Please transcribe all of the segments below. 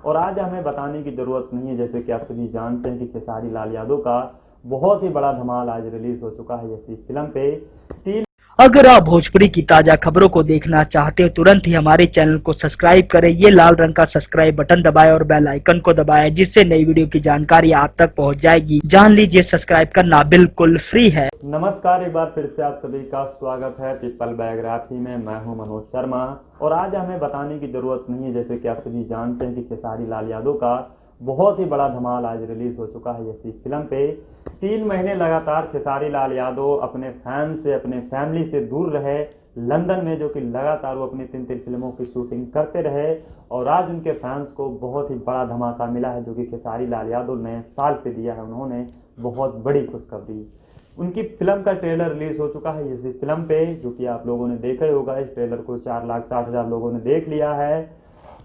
और आज हमें बताने की जरूरत नहीं है, जैसे कि आप सभी जानते हैं कि खेसारी लाल यादव का बहुत ही बड़ा धमाल आज रिलीज हो चुका है इसी फिल्म पे। तीन अगर आप भोजपुरी की ताजा खबरों को देखना चाहते हो तुरंत ही हमारे चैनल को सब्सक्राइब करें। ये लाल रंग का सब्सक्राइब बटन दबाएं और बेल आइकन को दबाएं, जिससे नई वीडियो की जानकारी आप तक पहुंच जाएगी। जान लीजिए सब्सक्राइब करना बिल्कुल फ्री है। नमस्कार, एक बार फिर से आप सभी का स्वागत है पीपल बायोग्राफी में। मैं हूं मनोज शर्मा और आज हमें बताने की जरूरत नहीं है, जैसे कि आप सभी जानते हैं कि खेसारी लाल यादव का बहुत ही बड़ा धमाल आज रिलीज हो चुका है इसी फिल्म पे। 3 महीने लगातार खेसारी लाल यादव अपने फैन से, अपने फैमिली से दूर रहे लंदन में, जो कि लगातार वो अपनी 3 फिल्मों की शूटिंग करते रहे और आज उनके फैंस को बहुत ही बड़ा धमाका मिला है, जो कि खेसारी लाल यादव नए साल पे दिया है उन्होंने बहुत बड़ी खुशखबरी। उनकी फिल्म का ट्रेलर रिलीज हो चुका है इसी फिल्म पे, जो कि आप लोगों ने देखा ही होगा। इस ट्रेलर को 4,60,000 लोगों ने देख लिया है।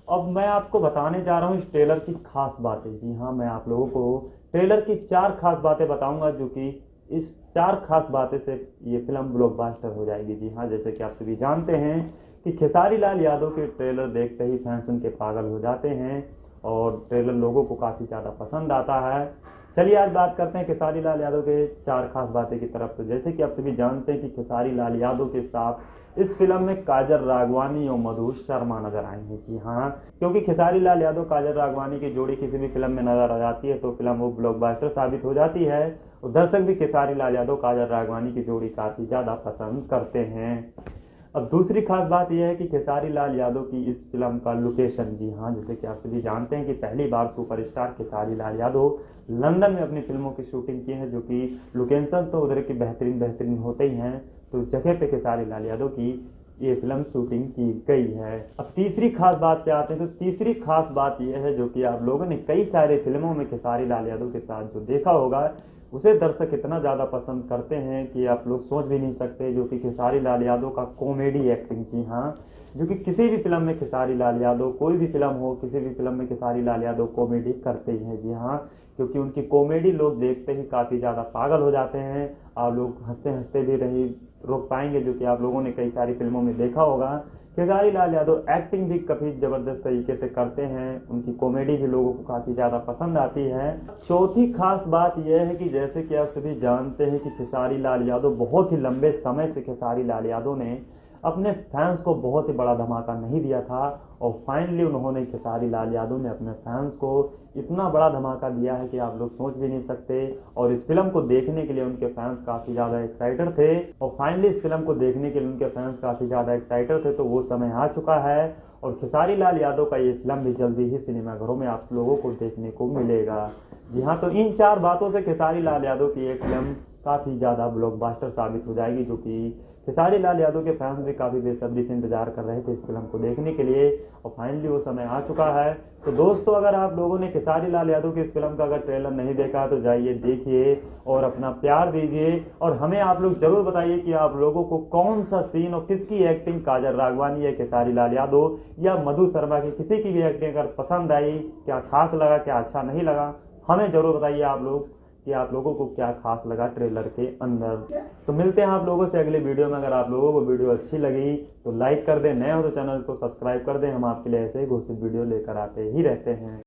अब मैं आपको बताने जा रहा हूँ इस ट्रेलर की खास बातें। जी हाँ, मैं आप लोगों को ट्रेलर की 4 खास बातें बताऊंगा, जो कि इस 4 खास बातें से ये फिल्म ब्लॉकबस्टर हो जाएगी। जी हाँ, जैसे कि आप सभी जानते हैं कि खेसारी लाल यादव के ट्रेलर देखते ही फैंस उनके पागल हो जाते हैं और ट्रेलर लोगों को काफ़ी ज़्यादा पसंद आता है। चलिए आज बात करते हैं खेसारी लाल यादव के 4 खास बातें की तरफ। तो जैसे कि आप सभी जानते हैं कि खेसारी लाल यादव के साथ इस फिल्म में काजल राघवानी और मधु शर्मा नजर आएंगे। जी हाँ, क्योंकि खेसारी लाल यादव काजल राघवानी की जोड़ी किसी भी फिल्म में नजर आ जाती है तो फिल्म वो ब्लॉकबस्टर साबित हो जाती है और दर्शक भी खेसारी लाल यादव काजल राघवानी की जोड़ी काफी ज्यादा पसंद करते हैं। अब दूसरी खास बात यह है कि खेसारी लाल यादव की इस फिल्म का लोकेशन, जी हाँ, जैसे कि आप सभी जानते हैं कि पहली बार सुपरस्टार खेसारी लाल यादव लंदन में अपनी फिल्मों की शूटिंग की है, जो कि लोकेशन तो उधर की बेहतरीन होते ही हैं, तो जगह पे खेसारी लाल यादव की ये फिल्म शूटिंग की गई है। अब तीसरी खास बात पे आते हैं, तो तीसरी खास बात यह है, जो कि आप लोगों ने कई सारे फिल्मों में खेसारी लाल यादव के साथ जो देखा होगा, उसे दर्शक इतना ज्यादा पसंद करते हैं कि आप लोग सोच भी नहीं सकते, जो कि खेसारी लाल यादव का कॉमेडी एक्टिंग। जी हाँ, जो कि किसी भी फिल्म में खेसारी लाल यादव, कोई भी फिल्म हो, किसी भी फिल्म में खेसारी लाल यादव कॉमेडी करते ही हैं। जी हाँ, क्योंकि उनकी कॉमेडी लोग देखते ही काफी ज्यादा पागल हो जाते हैं। आप लोग हंसते हंसते भी नहीं रोक पाएंगे, जो कि आप लोगों ने कई सारी फिल्मों में देखा होगा। खेसारी लाल यादव एक्टिंग भी काफी जबरदस्त तरीके से करते हैं, उनकी कॉमेडी भी लोगों को काफी ज्यादा पसंद आती है। चौथी खास बात यह है कि जैसे कि आप सभी जानते हैं कि खेसारी लाल यादव बहुत ही लंबे समय से खेसारी लाल यादव ने अपने फैंस को बहुत ही बड़ा धमाका नहीं दिया था और फाइनली उन्होंने खेसारी लाल यादव ने अपने फैंस को इतना बड़ा धमाका दिया है कि आप लोग सोच भी नहीं सकते। और इस फिल्म को देखने के लिए उनके फैंस काफी ज्यादा एक्साइटेड थे और फाइनली इस फिल्म को देखने के लिए उनके फैंस काफी ज्यादा एक्साइटेड थे, तो वो समय आ चुका है और खेसारी लाल यादव का ये फिल्म भी जल्दी ही सिनेमाघरों में आप लोगों को देखने को मिलेगा। जी हाँ, तो इन 4 बातों से खेसारी लाल यादव की एक फिल्म काफी ज्यादा ब्लॉकबस्टर साबित हो जाएगी, जो कि खेसारी लाल यादव के फैंस भी काफी बेसब्री से इंतजार कर रहे थे इस फिल्म को देखने के लिए और फाइनली वो समय आ चुका है। तो दोस्तों, अगर आप लोगों ने खेसारी लाल यादव की इस फिल्म का अगर ट्रेलर नहीं देखा तो जाइए देखिए और अपना प्यार दीजिए और हमें आप लोग जरूर बताइए कि आप लोगों को कौन सा सीन और किसकी एक्टिंग, काजल राघवानी या खेसारी लाल यादव या मधु शर्मा की किसी की भी एक्टिंग अगर पसंद आई, क्या खास लगा, क्या अच्छा नहीं लगा, हमें जरूर बताइए आप लोग कि आप लोगों को क्या खास लगा ट्रेलर के अंदर। तो मिलते हैं आप लोगों से अगले वीडियो में। अगर आप लोगों को वीडियो अच्छी लगी तो लाइक कर दें, नए हो तो चैनल को सब्सक्राइब कर दें। हम आपके लिए ऐसे ही घोषित वीडियो लेकर आते ही रहते हैं।